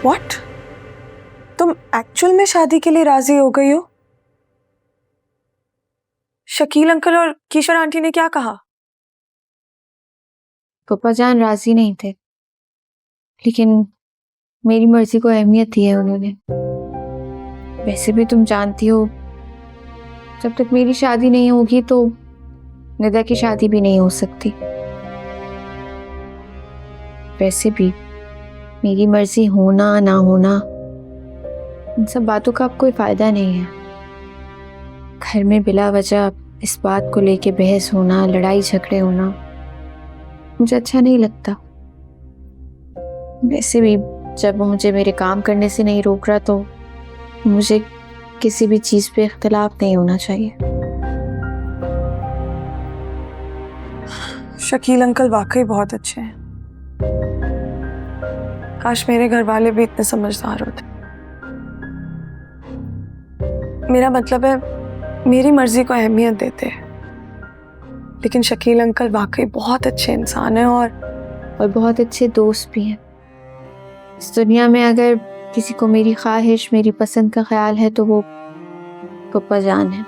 What? तुम actual में शादी के लिए राजी हो गई हो? शकील अंकल और कीशर आंटी ने क्या कहा? पप्पा जान राजी नहीं थे, लेकिन मेरी मर्जी को अहमियत दी है उन्होंने। वैसे भी तुम जानती हो, जब तक मेरी शादी नहीं होगी तो निदा की शादी भी नहीं हो सकती। वैसे भी मेरी मर्जी होना ना होना, इन सब बातों का अब कोई फायदा नहीं है। घर में बिला वजह इस बात को लेके बहस होना, लड़ाई झगड़े होना मुझे अच्छा नहीं लगता। वैसे भी जब वो मुझे मेरे काम करने से नहीं रोक रहा तो मुझे किसी भी चीज पे इख्तिलाफ नहीं होना चाहिए। शकील अंकल वाकई बहुत अच्छे हैं। काश मेरे घर वाले भी इतने समझदार होते। मेरा मतलब है, मेरी मर्जी को अहमियत देते हैं। लेकिन शकील अंकल वाकई बहुत अच्छे इंसान हैं और बहुत अच्छे दोस्त भी हैं। इस दुनिया में अगर किसी को मेरी ख्वाहिश, मेरी पसंद का ख्याल है तो वो पप्पा जान है।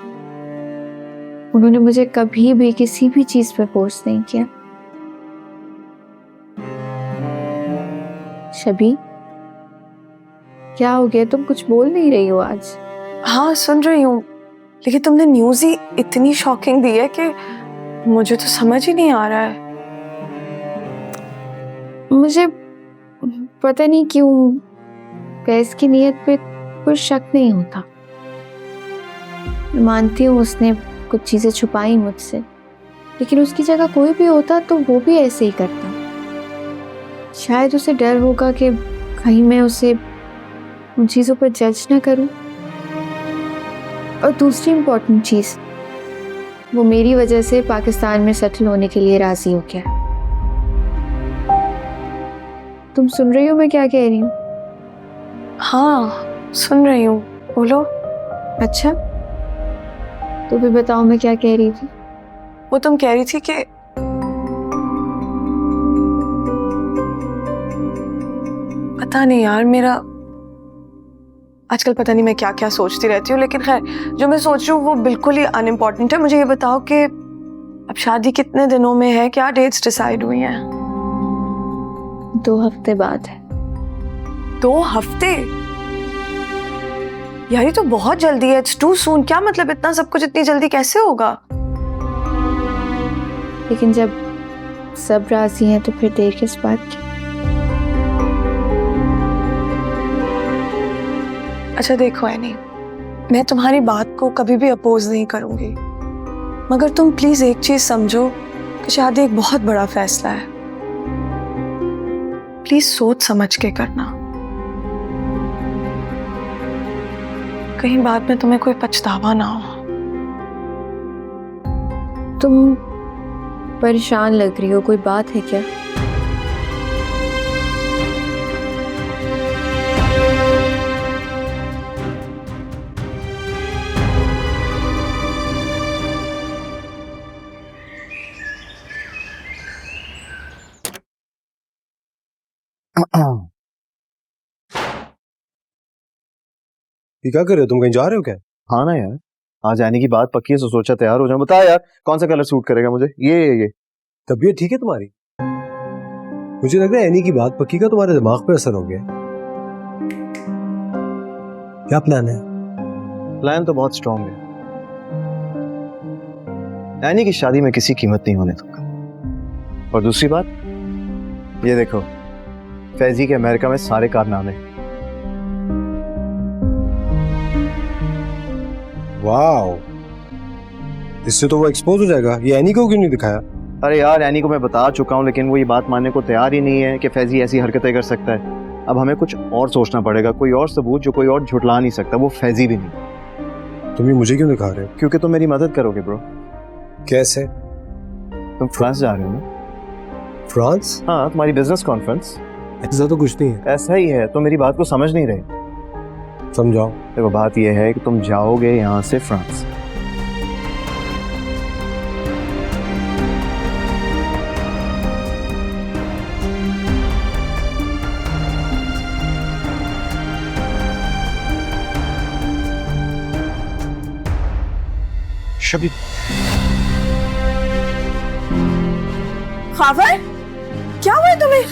उन्होंने मुझे कभी भी किसी भी चीज पे फोर्स नहीं किया। शबी, क्या हो गया? तुम कुछ बोल नहीं रही हो आज। हाँ, सुन रही हूँ, लेकिन तुमने न्यूज़ ही इतनी शॉकिंग दी है कि मुझे तो समझ ही नहीं आ रहा है। मुझे पता नहीं क्यों फैज की नीयत पे कोई शक नहीं होता। मानती हूँ उसने कुछ चीजें छुपाई मुझसे, लेकिन उसकी जगह कोई भी होता तो वो भी ऐसे ही करता। शायद उसे डर होगा कि कहीं मैं उसे उन चीजों पर जज ना करूं। और दूसरी इम्पोर्टेंट चीज, वो मेरी वजह से पाकिस्तान में सेटल होने के लिए राजी हो गया। तुम सुन रही हो मैं क्या कह रही हूँ? हाँ, सुन रही हूँ, बोलो। अच्छा, तो भी बताओ मैं क्या कह रही थी। वो तुम कह रही थी कि पता नहीं यार, मेरा आजकल पता नहीं मैं क्या क्या सोचती रहती हूँ, लेकिन खैर जो मैं सोच रही हूँ वो बिल्कुल ही अनइम्पोर्टेंट है। मुझे ये बताओ कि अब शादी कितने दिनों में है? क्या डेट्स डिसाइड हुई हैं? 2 हफ्ते बाद है। 2 हफ्ते? यार ये तो बहुत जल्दी है। It's too soon. क्या मतलब इतना सब कुछ इतनी जल्दी कैसे होगा? लेकिन जब सब राजी हैं तो फिर देर किस बात की? अच्छा देखो एनी, मैं तुम्हारी बात को कभी भी अपोज नहीं करूंगी, मगर तुम प्लीज एक चीज समझो कि शादी एक बहुत बड़ा फैसला है। प्लीज सोच समझ के करना, कहीं बाद में तुम्हें कोई पछतावा ना हो। तुम परेशान लग रही हो, कोई बात है क्या? ये क्या कर रहे हो? तुम कहीं जा रहे हो क्या? हाँ ना यार, आज आने की बात पक्की है तो सोचा तैयार हो जाऊं। बता यार, कौन सा कलर सूट करेगा मुझे? ये तबीयत ठीक है तुम्हारी? मुझे लग रहा है एनी की बात पक्की का तुम्हारे दिमाग पे असर हो गया। क्या प्लान है? प्लान तो बहुत स्ट्रांग है। एनी की शादी में किसी कीमत नहीं होने दूंगा। और दूसरी बात, ये देखो, फैजी के अमेरिका में सारे कारनामे। वाओ, इससे तो वो एक्सपोज हो जाएगा। ये एनी को क्यों नहीं दिखाया? अरे यार, एनी को मैं बता चुका हूँ, लेकिन वो ये बात मानने को तैयार ही नहीं है कि फैजी ऐसी हरकतें कर सकता है। अब हमें कुछ और सोचना पड़ेगा, कोई और सबूत जो कोई और झुटला नहीं सकता, वो फैजी भी नहीं। तुम ये मुझे क्यों दिखा रहे हो? क्योंकि तुम मेरी मदद करोगे ब्रो। कैसे? तुम फ्रांस जा रहे हो ना? फ्रांस? हाँ, तुम्हारी बिजनेस कॉन्फ्रेंस। ऐसा तो कुछ नहीं है। ऐसा ही है, तुम मेरी बात को समझ नहीं रहे। समझाओ। देखो, बात यह है कि तुम जाओगे यहाँ से फ्रांस। शबी खावर, क्या हुआ है तुम्हें?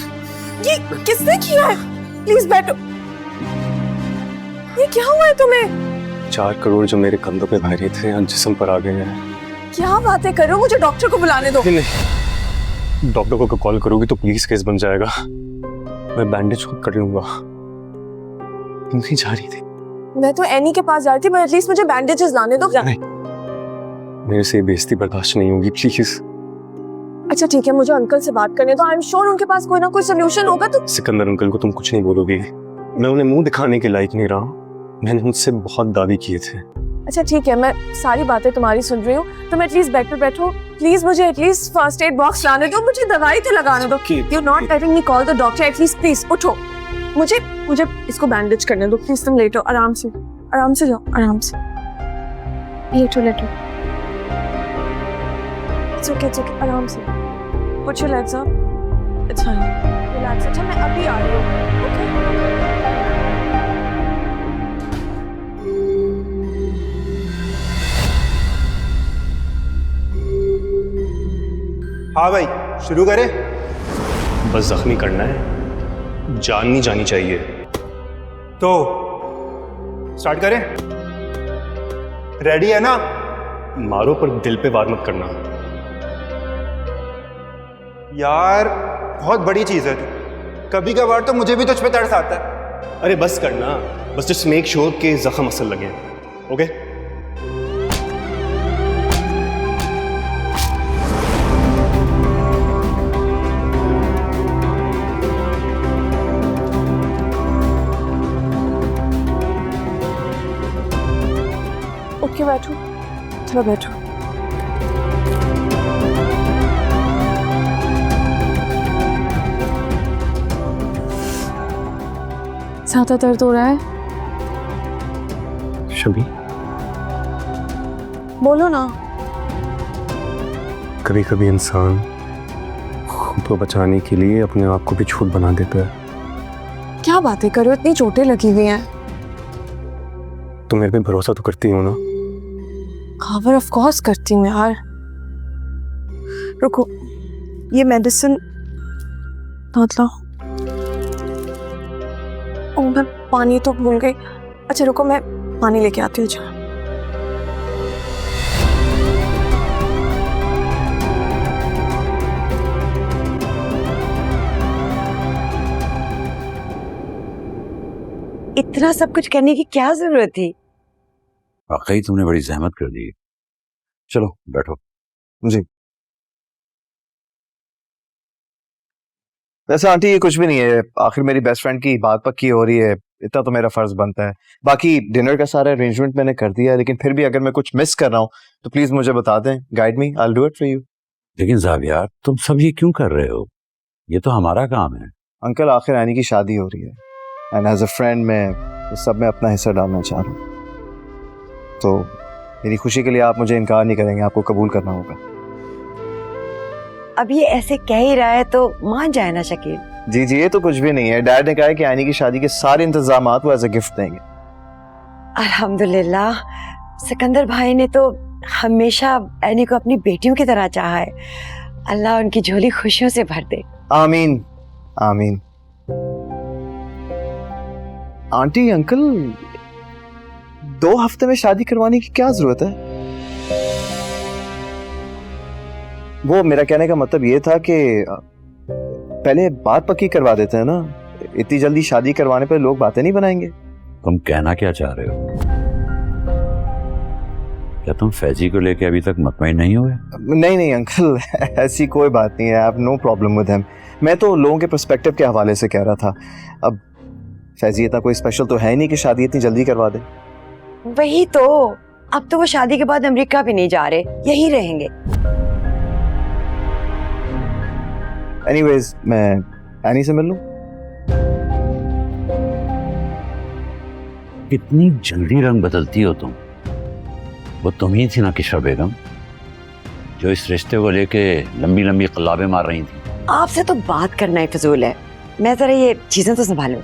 ये किसने किया है? प्लीज बैठो। ये क्या हुआ है तुम्हें? 4 करोड़ जो मेरे कंधों पे भारी थे आज जिस्म पर आ गए हैं। क्या बातें कर रहे हो? मुझे डॉक्टर को बुलाने दो। नहीं, डॉक्टर को कॉल करोगी तो पुलिस केस बन जाएगा। मैं बैंडेज खुद कर लूंगा। तुम कहीं जा रही थी? मैं तो एनी के पास जा रही थी, मैं एटलीस्ट मुझे बैंडेजेस लाने दो। नहीं, मेरे से ये बेइज्जती बर्दाश्त नहीं होगी, प्लीज। अच्छा ठीक है, मुझे अंकल से बात करने दो। आई एम श्योर उनके पास कोई ना कोई सोल्यूशन होगा। तो सिकंदर अंकल को तुम कुछ नहीं बोलोगी। मैं उन्हें मुंह दिखाने के लायक नहीं रहा। मैंने मुझसे बहुत दावे किए थे। अच्छा ठीक है, मैं सारी बातें तुम्हारी सुन रही हूँ। तुम एटलीस्ट बेड पे बैठो। प्लीज मुझे एटलीस्ट फर्स्ट एड बॉक्स लाने दो, मुझे दवाई तो लगाने दो। You not letting me call the doctor. At least please उठो। मुझे मुझे इसको बैंडेज करने दो। प्लीज तुम लेटो, आराम से जाओ, आराम से। लेटो। It's okay, आराम से। Put your legs up. It's fine. Relax. अच्छा, मैं अभी आ रही हूँ। Okay? हाँ भाई, शुरू करें? बस जख्मी करना है, जान नहीं जानी चाहिए। तो स्टार्ट करें? रेडी है ना? मारो पर दिल पे वार मत करना। यार बहुत बड़ी चीज है तू। कभी कभार तो मुझे भी तुझ पे तरस आता है। अरे बस करना, बस जस्ट मेक श्योर के जख्म असल लगे। ओके? उठ के बैठो, थोड़ा बैठो। ज्यादा दर्द हो रहा है? शबी, बोलो ना। कभी कभी इंसान खुद को बचाने के लिए अपने आप को भी झूठ बना देता है। क्या बातें करो, इतनी चोटें लगी हुई हैं। तुम मेरे पे भरोसा तो करती हो ना? खबर ऑफ कोर्स करती हूँ यार। रुको, ये मेडिसिन हाथ लाओ। ओ, मैं पानी तो भूल गई। अच्छा रुको, मैं पानी लेके आती हूँ। इतना सब कुछ करने की क्या जरूरत थी? वाकई तुमने बड़ी जहमत कर दी। चलो बैठो। जी। वैसे आंटी ये कुछ भी नहीं है, आखिर मेरी बेस्ट फ्रेंड की बात पक्की हो रही है, इतना तो मेरा फर्ज बनता है। बाकी डिनर का सारा अरेंजमेंट मैंने कर दिया है, लेकिन फिर भी अगर मैं कुछ मिस कर रहा हूँ तो प्लीज मुझे बता दें। Guide me, I will do it for you. लेकिन ज़ावियार, तुम सब ये क्यों कर रहे हो? ये तो हमारा काम है। अंकल, आखिर आनी की शादी हो रही है एंड एज अ फ्रेंड मैं इस सब में अपना हिस्सा डालना चाह रहा हूँ। तो मेरी खुशी के लिए आप मुझे इनकार नहीं करेंगे, आपको कबूल करना होगा। अब ये ऐसे कह ही रहा है तो मान जाए ना शकील। जी जी, ये तो कुछ भी नहीं है। डैड ने कहा है कि आनी की शादी के सारे इंतजाम वो एज अ गिफ्ट देंगे। अल्हम्दुलिल्लाह, सिकंदर भाई ने तो हमेशा एनी को अपनी बेटियों की तरह चाहा है। अल्लाह उनकी झोली खुशियों से भर दे। आमीन आमीन। आंटी अंकल, 2 हफ्ते में शादी करवाने की क्या जरूरत है? वो मेरा कहने का मतलब ये था कि पहले बात पक्की करवा देते हैं ना। इतनी जल्दी शादी करवाने पर लोग बातें नहीं बनाएंगे। तुम कहना क्या चाह रहे हो? क्या तुम फैजी को लेके अभी तक मुतमईन नहीं हुए? नहीं नहीं अंकल, ऐसी कोई बात नहीं है। I have no problem with him. मैं तो लोगों के पर्सपेक्टिव के हवाले से कह रहा था। अब फैजी इतना कोई स्पेशल तो है नहीं कि शादी इतनी जल्दी करवा दे। वही तो, अब तो वो शादी के बाद अमेरिका भी नहीं जा रहे, यही रहेंगे। एनीवेज, मैं एनी से मिल लूं? कितनी जल्दी रंग बदलती हो तुम। वो तुम ही थी ना किशा बेगम, जो इस रिश्ते को लेके लंबी लंबी कलाबें मार रही थी। आपसे तो बात करना ही फजूल है। मैं जरा ये चीजें तो संभालूं।